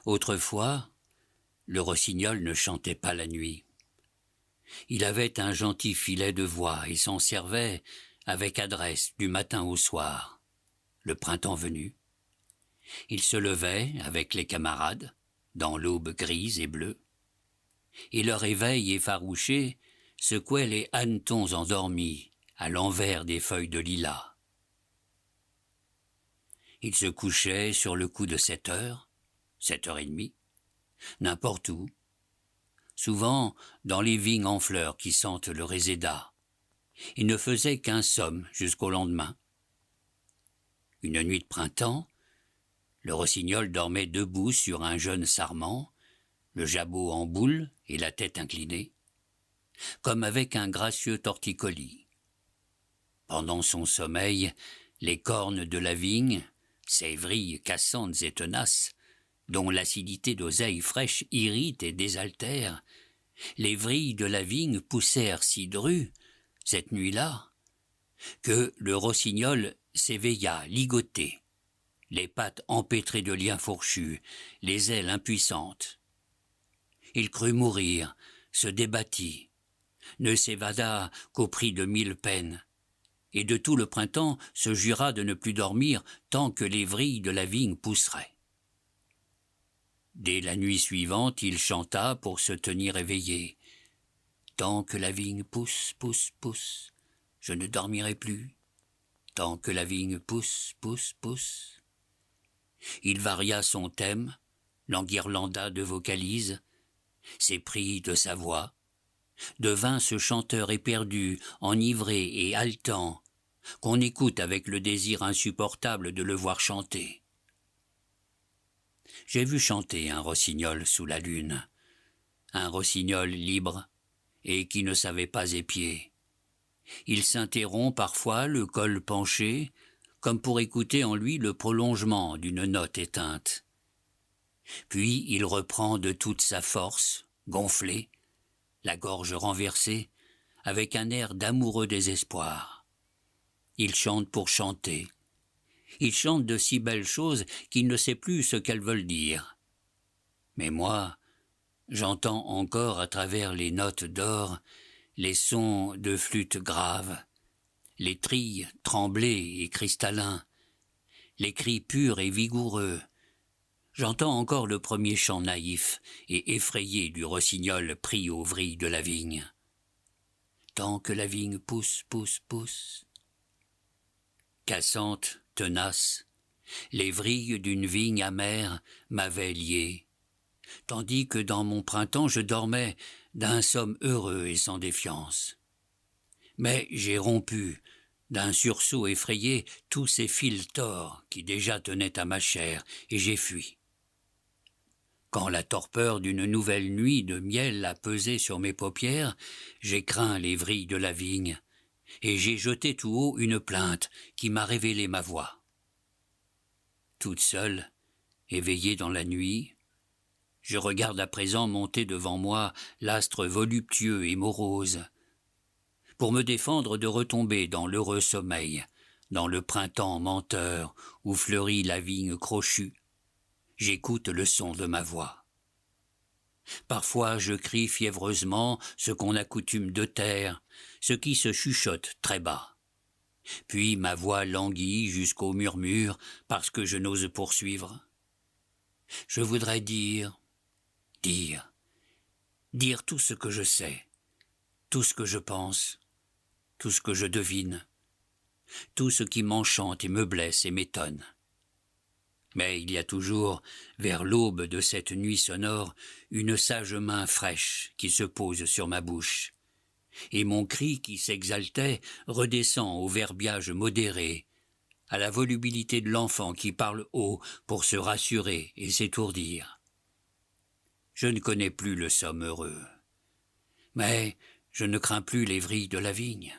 Autrefois, le rossignol ne chantait pas la nuit. Il avait un gentil filet de voix et s'en servait avec adresse du matin au soir. Le printemps venu, il se levait avec les camarades dans l'aube grise et bleue, et leur éveil effarouché secouait les hannetons endormis à l'envers des feuilles de lilas. Il se couchait sur le coup de 7 heures, 7h30, n'importe où, souvent dans les vignes en fleurs qui sentent le réséda. Il ne faisait qu'un somme jusqu'au lendemain. Une nuit de printemps, le rossignol dormait debout sur un jeune sarment, le jabot en boule et la tête inclinée, comme avec un gracieux torticolis. Pendant son sommeil, les cornes de la vigne, ces vrilles cassantes et tenaces, dont l'acidité d'oseille fraîche irrite et désaltère, les vrilles de la vigne poussèrent si drues, cette nuit-là, que le rossignol s'éveilla ligoté, les pattes empêtrées de liens fourchus, les ailes impuissantes. Il crut mourir, se débattit, ne s'évada qu'au prix de 1000 peines, et de tout le printemps se jura de ne plus dormir tant que les vrilles de la vigne pousseraient. Dès la nuit suivante, il chanta pour se tenir éveillé. Tant que la vigne pousse, pousse, pousse, je ne dormirai plus. Tant que la vigne pousse, pousse, pousse. Il varia son thème, l'enguirlanda de vocalises, s'éprit de sa voix, devint ce chanteur éperdu, enivré et haletant, qu'on écoute avec le désir insupportable de le voir chanter. J'ai vu chanter un rossignol sous la lune, un rossignol libre et qui ne savait pas épier. Il s'interrompt parfois, le col penché, comme pour écouter en lui le prolongement d'une note éteinte. Puis il reprend de toute sa force, gonflé, la gorge renversée, avec un air d'amoureux désespoir. Il chante pour chanter. Il chante de si belles choses qu'il ne sait plus ce qu'elles veulent dire. Mais moi, j'entends encore à travers les notes d'or les sons de flûte grave, les trilles tremblés et cristallins, les cris purs et vigoureux. J'entends encore le premier chant naïf et effrayé du rossignol pris aux vrilles de la vigne. Tant que la vigne pousse, pousse, pousse. Cassante, tenace, les vrilles d'une vigne amère m'avaient lié, tandis que dans mon printemps je dormais d'un somme heureux et sans défiance. Mais j'ai rompu, d'un sursaut effrayé, tous ces fils tors qui déjà tenaient à ma chair, et j'ai fui. Quand la torpeur d'une nouvelle nuit de miel a pesé sur mes paupières, j'ai craint les vrilles de la vigne, et j'ai jeté tout haut une plainte qui m'a révélé ma voix. Toute seule, éveillée dans la nuit, je regarde à présent monter devant moi l'astre voluptueux et morose, pour me défendre de retomber dans l'heureux sommeil, dans le printemps menteur où fleurit la vigne crochue. J'écoute le son de ma voix. Parfois je crie fiévreusement ce qu'on a coutume de taire, ce qui se chuchote très bas. Puis ma voix languit jusqu'au murmure parce que je n'ose poursuivre. Je voudrais dire tout ce que je sais, tout ce que je pense, tout ce que je devine, tout ce qui m'enchante et me blesse et m'étonne. Mais il y a toujours, vers l'aube de cette nuit sonore, une sage main fraîche qui se pose sur ma bouche, et mon cri qui s'exaltait redescend au verbiage modéré, à la volubilité de l'enfant qui parle haut pour se rassurer et s'étourdir. Je ne connais plus le somme heureux, mais je ne crains plus les vrilles de la vigne.